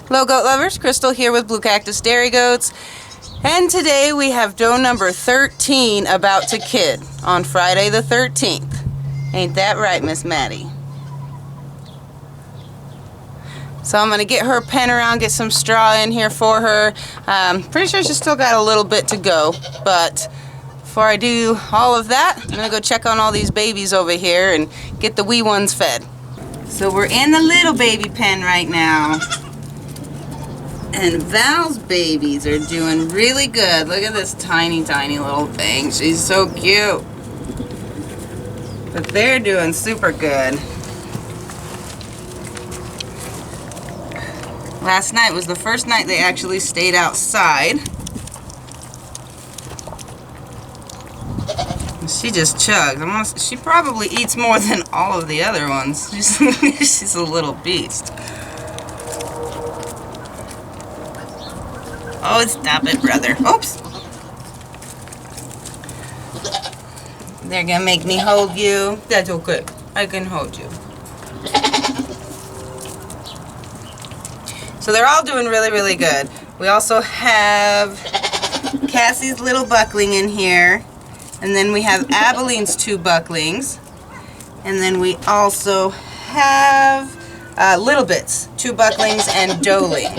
Hello goat lovers, Crystal here with Blue Cactus Dairy Goats, and today we have doe number 13 about to kid on Friday the 13th. Ain't that right, Miss Maddie? So I'm going to get her pen around, get some straw in here for her. Pretty sure she's still got a little bit to go, but before I do all of that, I'm going to go check on all these babies over here and get the wee ones fed. So we're in the little baby pen right now. And Val's babies are doing really good. Look at this tiny, tiny little thing. She's so cute. But they're doing super good. Last night was the first night they actually stayed outside. She just chugs. She probably eats more than all of the other ones. She's a little beast. Oh, stop it, brother. Oops. They're gonna make me hold you. That's okay. I can hold you. So they're all doing really, really good. We also have Cassie's little buckling in here. And then we have Abeline's 2 bucklings. And then we also have Little Bits, 2 bucklings and doeling.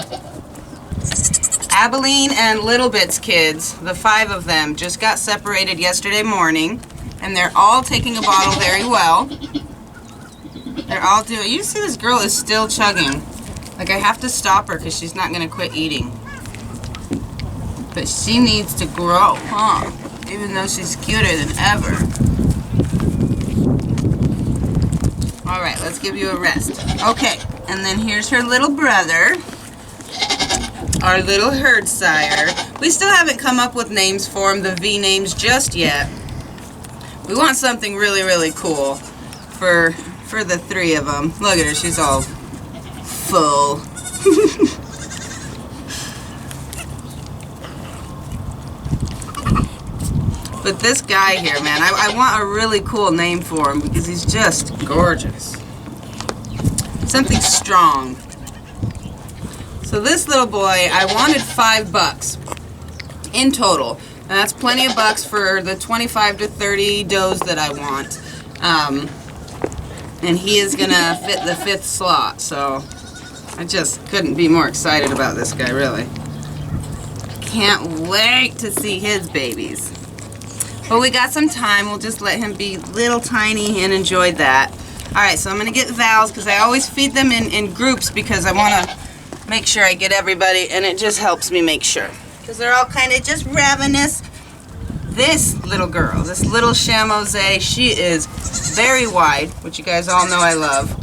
Abeline and Little Bits kids, the 5 of them, just got separated yesterday morning, and they're all taking a bottle very well. They're all doing. You see, this girl is still chugging. Like, I have to stop her because she's not going to quit eating. But she needs to grow, huh? Even though she's cuter than ever. All right, let's give you a rest. Okay, and then here's her little brother. Our little herd sire. We still haven't come up with names for him, the V names, just yet. We want something really, really cool for the 3 of them. Look at her, she's all full. But this guy here, man, I want a really cool name for him because he's just gorgeous. Something strong. So this little boy, I wanted $5 in total. And that's plenty of bucks for the 25 to 30 does that I want. And he is going to fit the 5th slot. So I just couldn't be more excited about this guy, really. Can't wait to see his babies. But we got some time. We'll just let him be little tiny and enjoy that. Alright, so I'm going to get Val's because I always feed them in groups because I want to make sure I get everybody, and it just helps me make sure. Because they're all kind of just ravenous. This little girl, this little Chamosé, she is very wide, which you guys all know I love.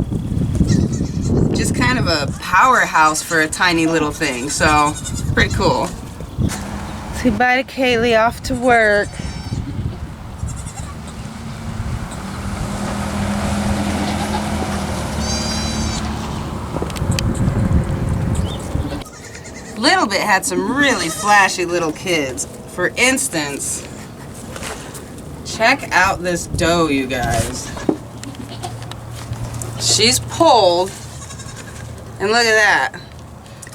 Just kind of a powerhouse for a tiny little thing, so pretty cool. Say bye to Kaylee, off to work. Little Bit had some really flashy little kids. For instance, check out this doe, you guys. She's pulled, and look at that.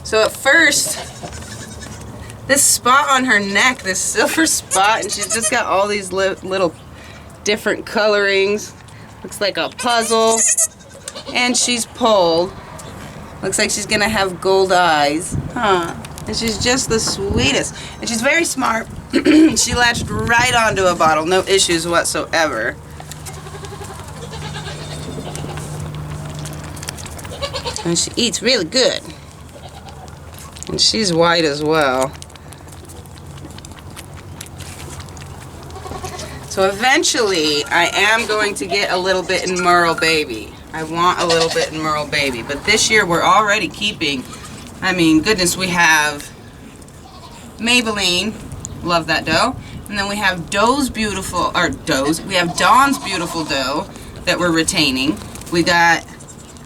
So at first, this spot on her neck, this silver spot, and she's just got all these little different colorings. Looks like a puzzle. And she's pulled. Looks like she's gonna have gold eyes, huh? And she's just the sweetest. And she's very smart. She latched right onto a bottle, no issues whatsoever. And she eats really good. And she's white as well. So eventually, I am going to get a Little Bit in Merle baby. I want a Little Bit in Merle baby. But this year we're already keeping, I mean, goodness, we have Maybelline, love that doe. And then we have Dawn's beautiful doe that we're retaining. We got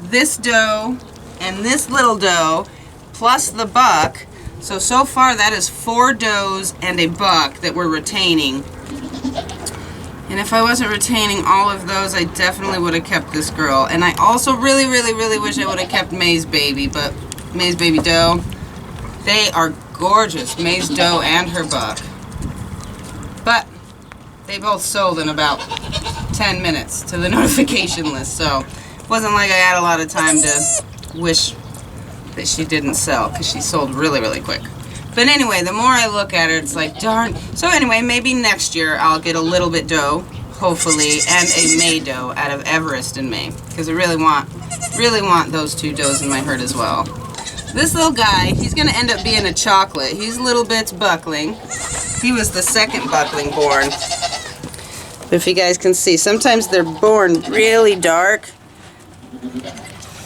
this doe and this little doe plus the buck. So far that is 4 does and a buck that we're retaining. And if I wasn't retaining all of those, I definitely would have kept this girl. And I also really, really, really wish I would have kept May's baby, but May's baby doe. They are gorgeous, May's doe and her buck. But they both sold in about 10 minutes to the notification list, so it wasn't like I had a lot of time to wish that she didn't sell, because she sold really, really quick. But anyway, the more I look at her, it's like, darn. So anyway, maybe next year I'll get a little bit doe, hopefully, and a May doe out of Everest in May, because I really want those 2 does in my herd as well. This little guy, he's going to end up being a chocolate. He's little bits buckling. He was the second buckling born. But if you guys can see, sometimes they're born really dark.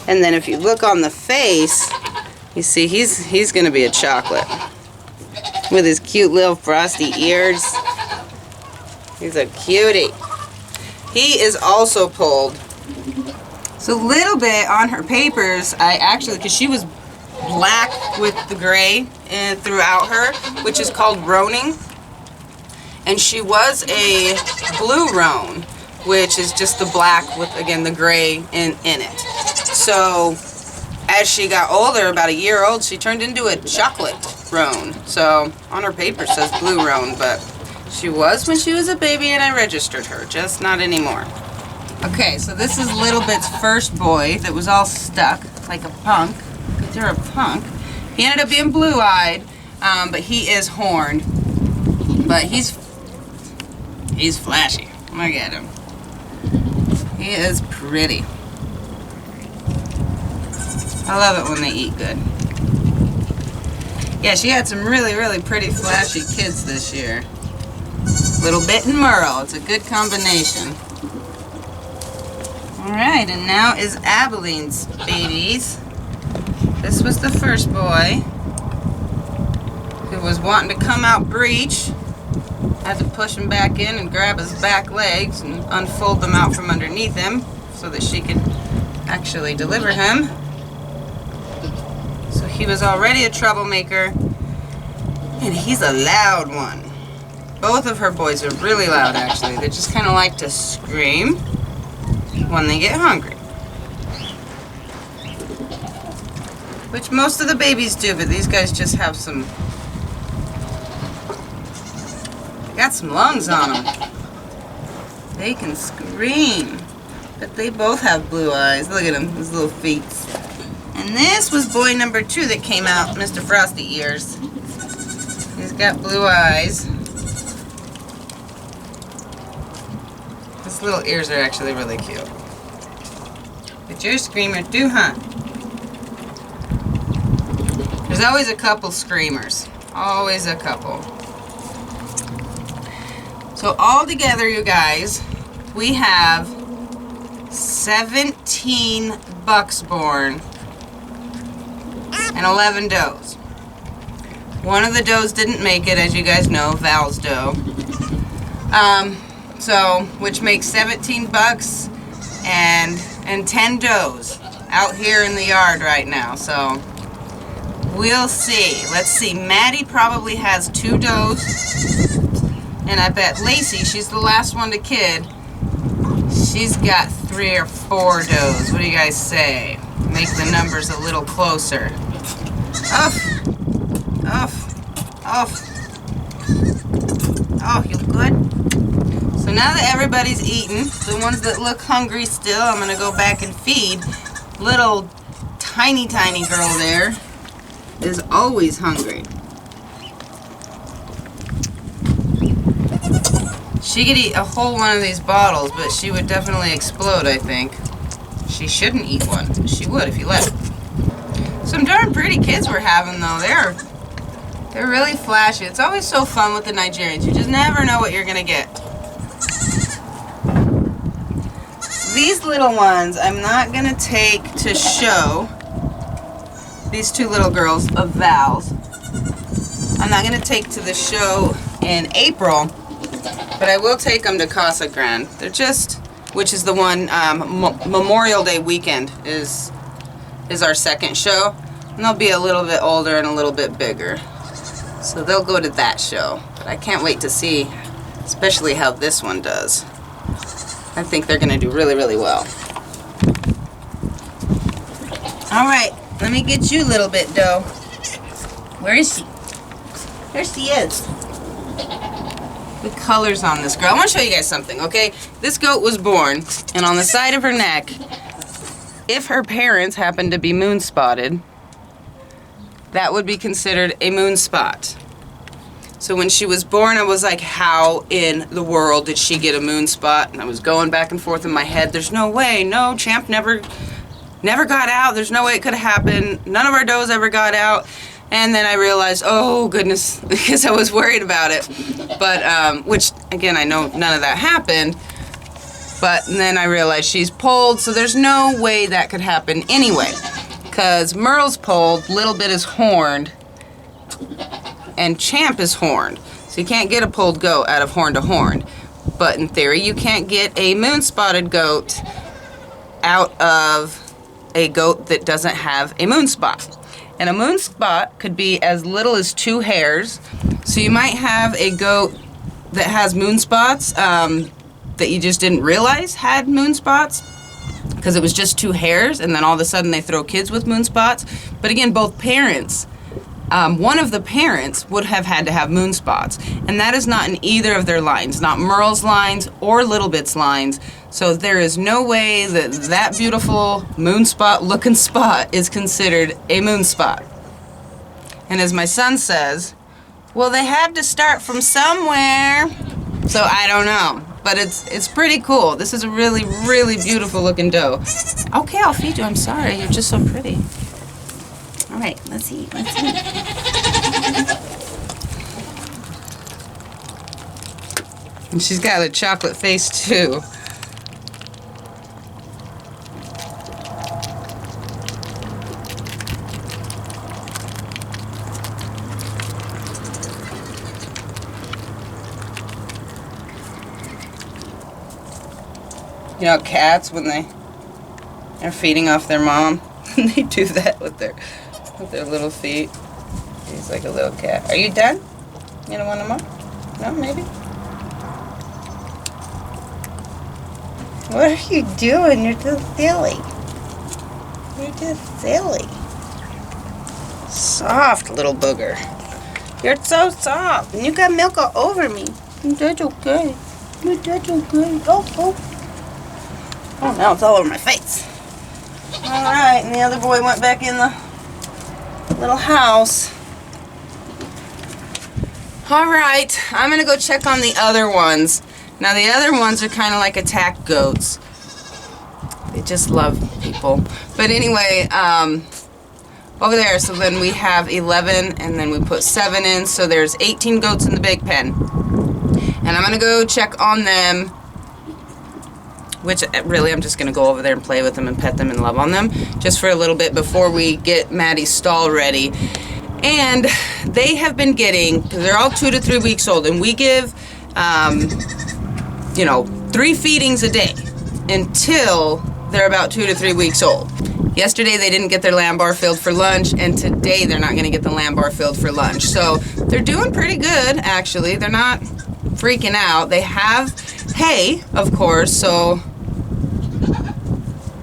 And then if you look on the face, you see he's going to be a chocolate. With his cute little frosty ears. He's a cutie. He is also pulled. So a little bit on her papers, I actually, because she was black with the gray and throughout her, which is called roaning. And she was a blue roan, which is just the black with, again, the gray in it. So as she got older, about a year old, she turned into a chocolate roan. So on her paper it says blue roan, but she was when she was a baby and I registered her, just not anymore. Okay, so this is Little Bit's first boy that was all stuck like a punk. They're a punk. He ended up being blue-eyed, but he is horned. But he's flashy. Look at him. He is pretty. I love it when they eat good. Yeah, she had some really, really pretty flashy kids this year. Little Bit and Merle. It's a good combination. Alright, and now is Abeline's babies. This was the first boy who was wanting to come out breech. Had to push him back in and grab his back legs and unfold them out from underneath him so that she could actually deliver him. So he was already a troublemaker, and he's a loud one. Both of her boys are really loud, actually. They just kind of like to scream when they get hungry. Which most of the babies do, but these guys just have some... They got some lungs on them. They can scream. But they both have blue eyes. Look at them, his little feet. And this was boy number 2 that came out, Mr. Frosty Ears. He's got blue eyes. His little ears are actually really cute. But you're a screamer too, huh? There's always a couple screamers. Always a couple. So all together, you guys, we have 17 bucks born and 11 does. One of the does didn't make it, as you guys know, Val's doe. Which makes 17 bucks and 10 does out here in the yard right now. So we'll see. Let's see. Maddie probably has 2 does, and I bet Lacey, she's the last one to kid, she's got 3 or 4 does. What do you guys say? Make the numbers a little closer. Off. Oh, you good? So now that everybody's eaten, the ones that look hungry still, I'm going to go back and feed. Little tiny girl there is always hungry. She could eat a whole one of these bottles, but she would definitely explode, I think. She shouldn't eat one, but she would if you let her. Some darn pretty kids we're having, though. They're really flashy. It's always so fun with the Nigerians. You just never know what you're going to get. These little ones, I'm not going to take to show. These 2 little girls of Val's. I'm not going to take to the show in April, but I will take them to Casa Grande. They're just, which is the one, Memorial Day weekend is our second show. And they'll be a little bit older and a little bit bigger. So they'll go to that show. But I can't wait to see, especially how this one does. I think they're going to do really, really well. Alright, Let me get you a little bit, dough. Where is she? There she is. The colors on this girl. I want to show you guys something, okay? This goat was born, and on the side of her neck, if her parents happened to be moon spotted, that would be considered a moon spot. So when she was born, I was like, how in the world did she get a moon spot? And I was going back and forth in my head. There's no way. No, Champ never got out. There's no way it could have happened. None of our does ever got out. And then I realized, oh goodness, because I was worried about it. But, which, again, I know none of that happened. But then I realized she's polled, so there's no way that could happen anyway. Because Merle's polled, little bit is horned, and Champ is horned. So you can't get a polled goat out of horn to horn. But in theory, you can't get a moon-spotted goat out of a goat that doesn't have a moon spot. And a moon spot could be as little as 2 hairs. So you might have a goat that has moon spots that you just didn't realize had moon spots because it was just 2 hairs, and then all of a sudden they throw kids with moon spots. But again, both parents, one of the parents would have had to have moon spots, and that is not in either of their lines, not Merle's lines or Little Bit's lines. So there is no way that that beautiful moon spot looking spot is considered a moon spot. And as my son says, well, they had to start from somewhere. So I don't know, but it's pretty cool. This is a really, really beautiful looking doe. Okay, I'll feed you. I'm sorry. You're just so pretty. All right, let's eat. Let's eat. And she's got a chocolate face too. You know, cats, when they're feeding off their mom, they do that with their little feet. He's like a little cat. Are you done? You don't want more? No, maybe? What are you doing? You're just silly. You're just silly. Soft little booger. You're so soft. And you got milk all over me. That's okay. That's okay. Oh. Oh, now it's all over my face. Alright, and the other boy went back in the little house. Alright, I'm going to go check on the other ones. Now, the other ones are kind of like attack goats. They just love people. But anyway, over there, so then we have 11, and then we put 7 in, so there's 18 goats in the big pen. And I'm going to go check on them, which really I'm just going to go over there and play with them and pet them and love on them just for a little bit before we get Maddie's stall ready. And they have been getting, because they're all 2 to 3 weeks old, and we give, 3 feedings a day until they're about 2 to 3 weeks old. Yesterday they didn't get their lamb bar filled for lunch, and today they're not going to get the lamb bar filled for lunch. So they're doing pretty good, actually. They're not freaking out. They have hay, of course, so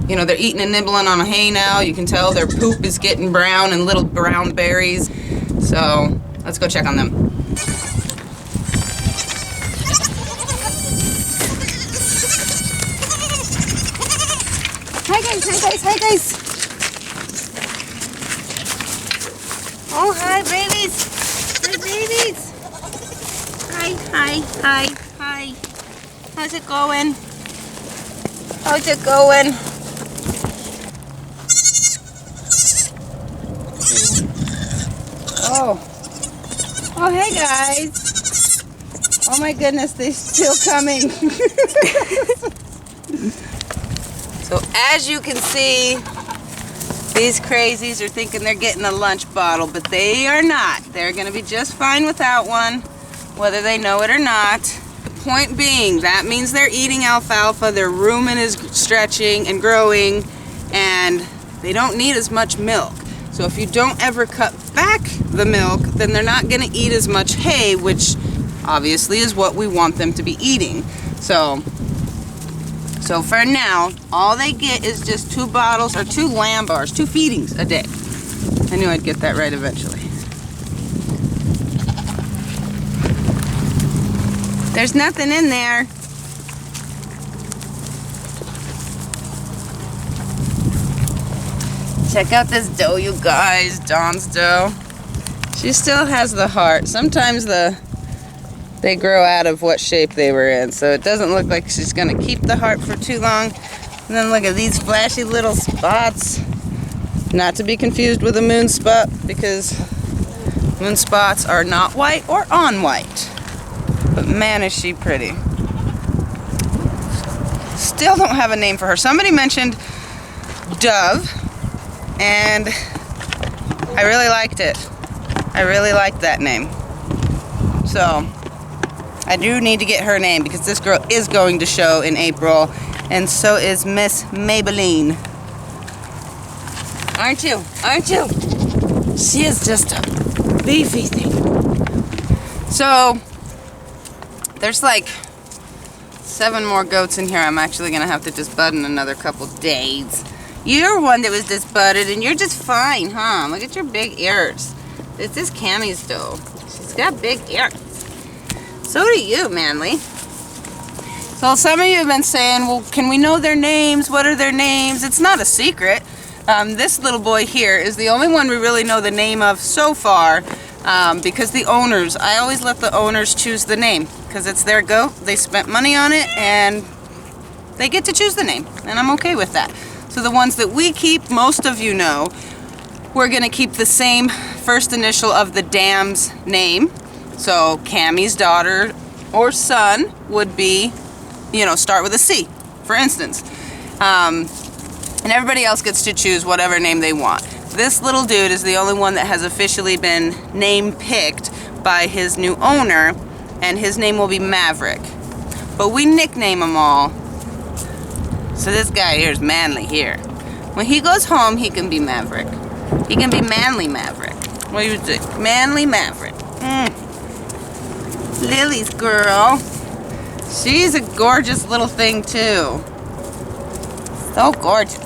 they're eating and nibbling on hay now. You can tell their poop is getting brown and little brown berries. So let's go check on them. Hi guys. Oh, hi babies. Hi. How's it going? Oh, hey guys. Oh my goodness, they're still coming. So as you can see, these crazies are thinking they're getting a lunch bottle, but they are not. They're going to be just fine without one, whether they know it or not. The point being, that means they're eating alfalfa, their rumen is stretching and growing, and they don't need as much milk. So if you don't ever cut back the milk, then they're not going to eat as much hay, which obviously is what we want them to be eating. So for now, all they get is just 2 bottles or 2 lamb bars, 2 feedings a day. I knew I'd get that right eventually. There's nothing in there. Check out this doe, you guys. Dawn's doe. She still has the heart. Sometimes they grow out of what shape they were in, so it doesn't look like she's gonna keep the heart for too long. And then look at these flashy little spots. Not to be confused with a moon spot, because moon spots are not white or on white. But man, is she pretty. Still don't have a name for her. Somebody mentioned Dove, and I really liked it. I really liked that name. So I do need to get her name, because this girl is going to show in April, and so is Miss Maybelline. Aren't you? Aren't you? She is just a beefy thing. So there's like 7 more goats in here. I'm actually gonna have to just bud in another couple days. You're one that was just budded, and you're just fine, huh? Look at your big ears. This is Cammie's doe. She's got big ears. So do you, Manly. So some of you have been saying, well, can we know their names? What are their names? It's not a secret. This little boy here is the only one we really know the name of so far, because the owners, I always let the owners choose the name, because it's their goat. They spent money on it, and they get to choose the name, and I'm okay with that. So the ones that we keep, most of you know, we're gonna keep the same first initial of the dam's name. So Cammie's daughter or son would be, you know, start with a C, for instance. And everybody else gets to choose whatever name they want. This little dude is the only one that has officially been name picked by his new owner, and his name will be Maverick. But we nickname them all. So this guy here is Manly here. When he goes home, he can be Maverick. He can be Manly Maverick. What do you think? Manly Maverick. Lily's girl. She's a gorgeous little thing too. So gorgeous.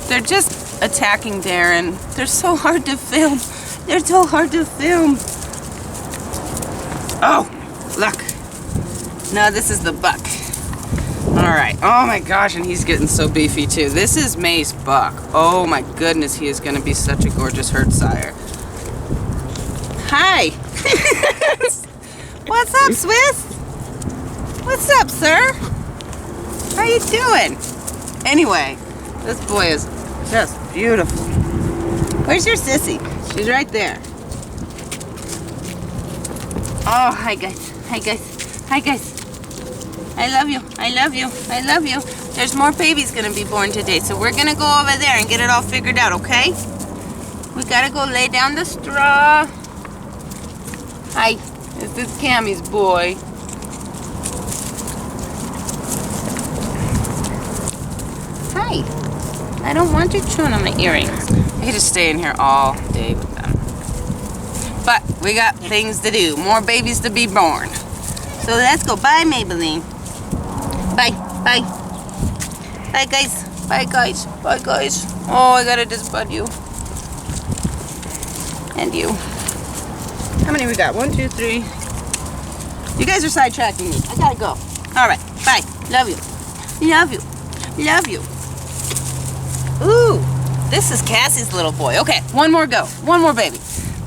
They're just attacking Darren. They're so hard to film. They're so hard to film. Oh, look. No, this is the buck. All right. Oh my gosh, and he's getting so beefy too. This is May's buck. Oh my goodness, he is going to be such a gorgeous herd sire. Hi. What's up, Swiss? What's up, sir? How you doing? Anyway, this boy is just beautiful. Where's your sissy? She's right there. Oh, hi guys. Hi guys. Hi guys. I love you. I love you. I love you. There's more babies gonna be born today, so we're gonna go over there and get it all figured out, okay? We gotta go lay down the straw. Hi. This is Cammie's boy. Hi. I don't want you chewing on my earrings. I could just stay in here all day with them. But we got things to do. More babies to be born. So let's go. Bye, Maybelline. Bye. Bye. Bye, guys. Bye, guys. Bye, guys. Oh, I gotta just bud you. And you. How many we got? 1, 2, 3. You guys are sidetracking me. I gotta go. All right. Bye. Love you. Love you. Love you. Ooh. This is Cassie's little boy. Okay. One more go. One more baby.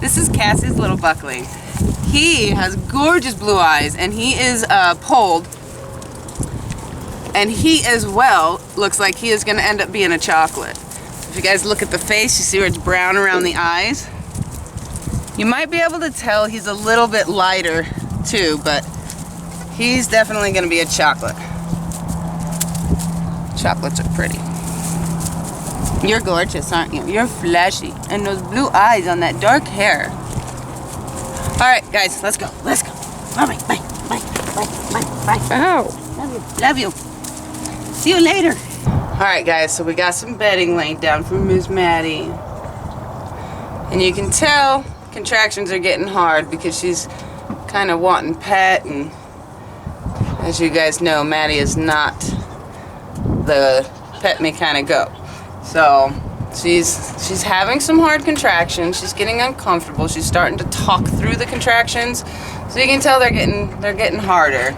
This is Cassie's little buckling. He has gorgeous blue eyes, and he is polled. And he as well looks like he is going to end up being a chocolate. If you guys look at the face, you see where it's brown around the eyes. You might be able to tell he's a little bit lighter too, but he's definitely going to be a chocolate. Chocolates are pretty. You're gorgeous, aren't you? You're fleshy. And those blue eyes on that dark hair. Alright, guys, let's go. Let's go. Alright, bye. Bye. Bye. Bye. Bye. Ow. Love you. Love you. See you later. Alright, guys, so we got some bedding laid down from Miss Maddie. And you can tell contractions are getting hard because she's kind of wanting pet, and as you guys know, Maddie is not the pet me kind of goat. So she's having some hard contractions. She's getting uncomfortable. She's starting to talk through the contractions. So you can tell they're getting harder.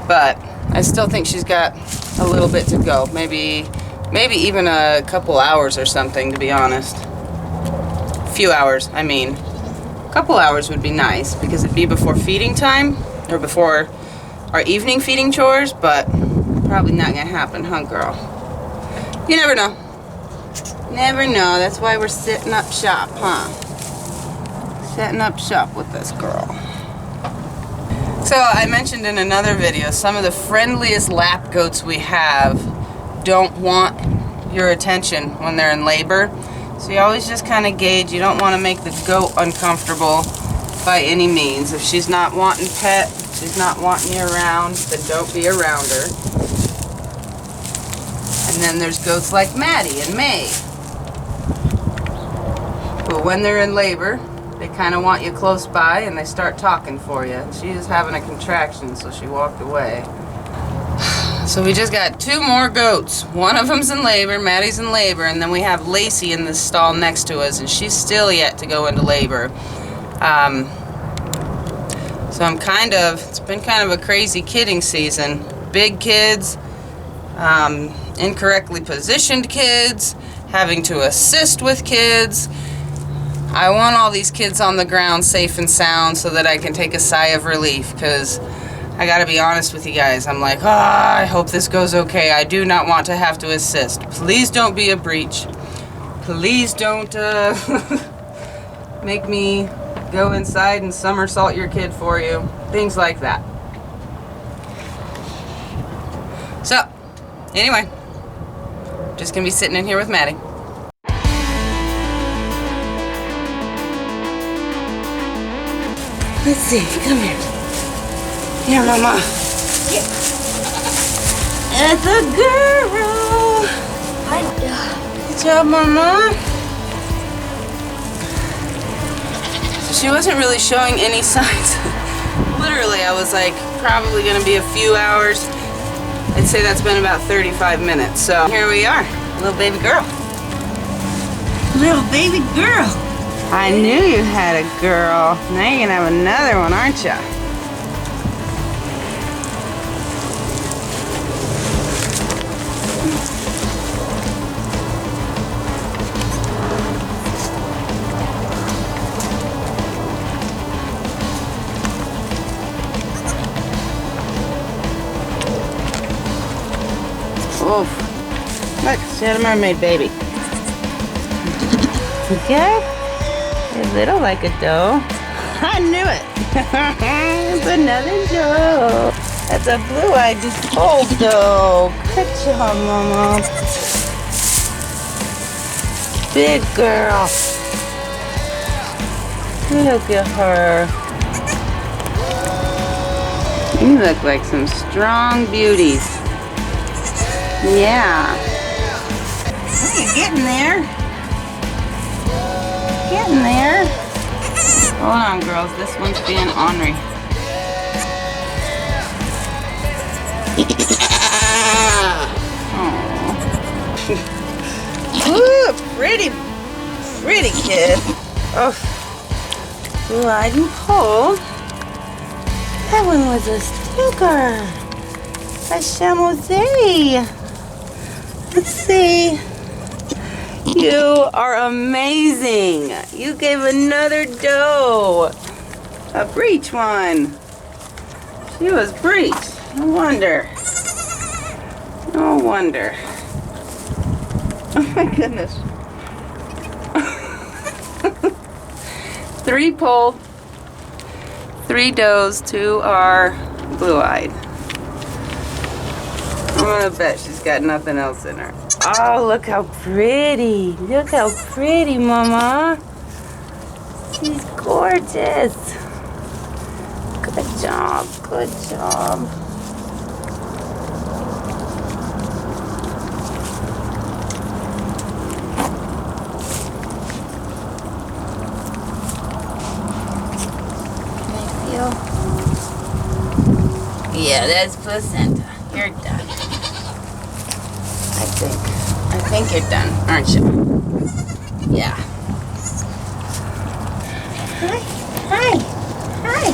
But I still think she's got a little bit to go. Maybe even a couple hours or something, to be honest. A few hours, I mean. A couple hours would be nice because it'd be before feeding time or before our evening feeding chores, but probably not gonna happen, huh, girl? You never know. Never know. That's why we're setting up shop, huh? Setting up shop with this girl. So I mentioned in another video, some of the friendliest lap goats we have don't want your attention when they're in labor. So you always just kind of gauge. You don't want to make the goat uncomfortable by any means. If she's not wanting pet, she's not wanting you around, then don't be around her. And then there's goats like Maddie and May. But when they're in labor, they kind of want you close by and they start talking for you. She was having a contraction, so she walked away. So we just got 2 more goats. One of them's in labor, Maddie's in labor, and then we have Lacey in the stall next to us, and she's still yet to go into labor. So it's been kind of a crazy kidding season. Big kids, incorrectly positioned kids, having to assist with kids. I want all these kids on the ground safe and sound so that I can take a sigh of relief, because I gotta be honest with you guys. I'm like, I hope this goes okay. I do not want to have to assist. Please don't be a Breech. Please don't make me go inside and somersault your kid for you. Things like that. So, anyway, just gonna be sitting in here with Maddie. Let's see, come here. Here, Mama. Yeah. It's a girl. Good job, Mama. So she wasn't really showing any signs. Literally, I was like, probably gonna be a few hours. I'd say that's been about 35 minutes. So here we are, little baby girl. Little baby girl. I knew you had a girl. Now you're gonna have another one, aren't ya? Oof. Look, she had a mermaid baby. Okay? A little like a doe. I knew it. It's another doe. That's a blue-eyed old doe. Good job, Mama. Big girl. Look at her. You look like some strong beauties. Yeah. Oh, you're getting there. Getting there. Hold on, girls. This one's being ornery. Ooh, pretty kid. Oh, blue-eyed and cold. That one was a stinker. A chamois. Let's see. You are amazing. You gave another doe a Breech one. She was Breech. No wonder. No wonder. Oh my goodness. 3 polled, 3 does, 2 are blue-eyed. I'm gonna bet she's got nothing else in her. Oh, look how pretty. Look how pretty, Mama. She's gorgeous. Good job, good job. Can I feel? Yeah, that's placenta. You're done. I I think you're done, aren't you? Yeah. Hi. Hi. Hi.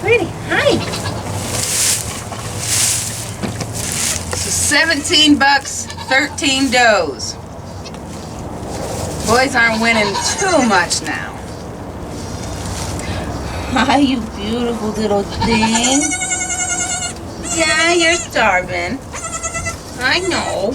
Pretty. Hi. So 17 bucks, 13 does. Boys aren't winning too much now. Hi, you beautiful little thing. Yeah, you're starving. I know.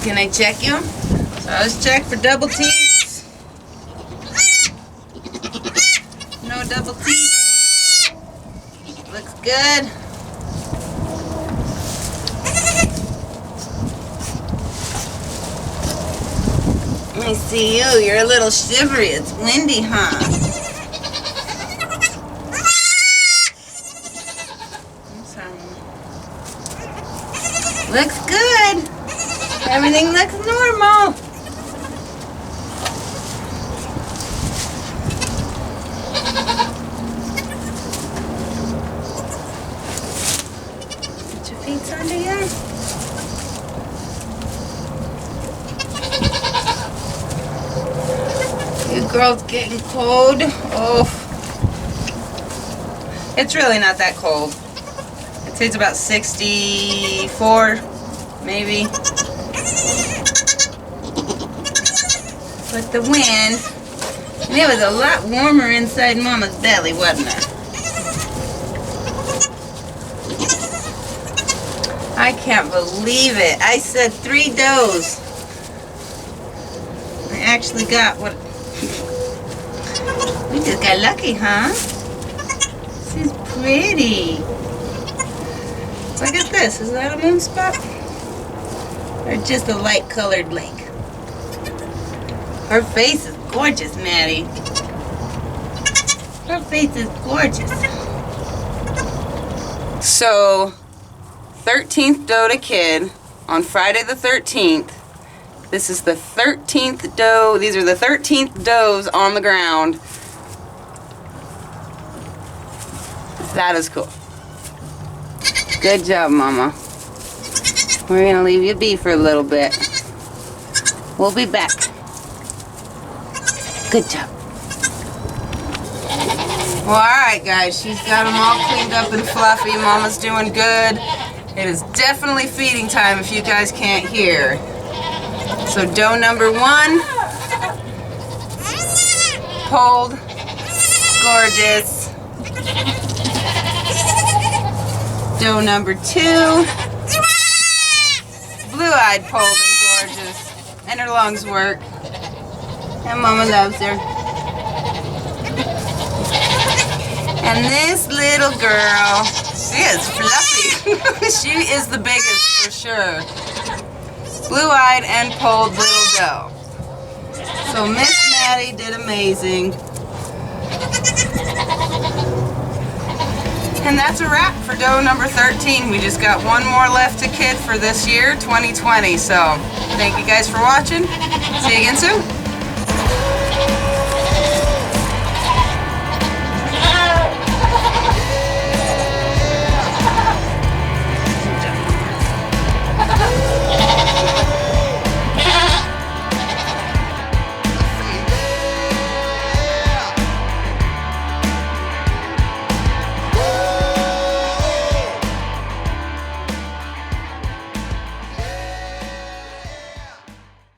Can I check you? So let's check for double teeth. No double teeth. Looks good. Let me see you. You're a little shivery. It's windy, huh? Looks good. Everything looks normal. Put your feet under here. You girls getting cold? Oh. It's really not that cold. I'd say it's about 64, maybe. But the wind, and it was a lot warmer inside Mama's belly, wasn't it? I can't believe it. I said 3 does. I actually got what... We just got lucky, huh? This is pretty. Look at this. Is that a moon spot? Or just a light colored lake? Her face is gorgeous, Maddie. Her face is gorgeous. So, 13th doe to kid on Friday the 13th. This is the 13th doe. These are the 13th does on the ground. That is cool. Good job, Mama. We're going to leave you be for a little bit. We'll be back. Good job. Well, alright guys, she's got them all cleaned up and fluffy. Mama's doing good. It is definitely feeding time if you guys can't hear. So doe number 1, polled, gorgeous. Doe number 2, blue-eyed, polled, and gorgeous. And her lungs work. And Mama loves her. And this little girl, she is fluffy. She is the biggest for sure. Blue-eyed and polled little doe. So Miss Maddie did amazing. And that's a wrap for doe number 13. We just got one more left to kid for this year, 2020. So thank you guys for watching. See you again soon.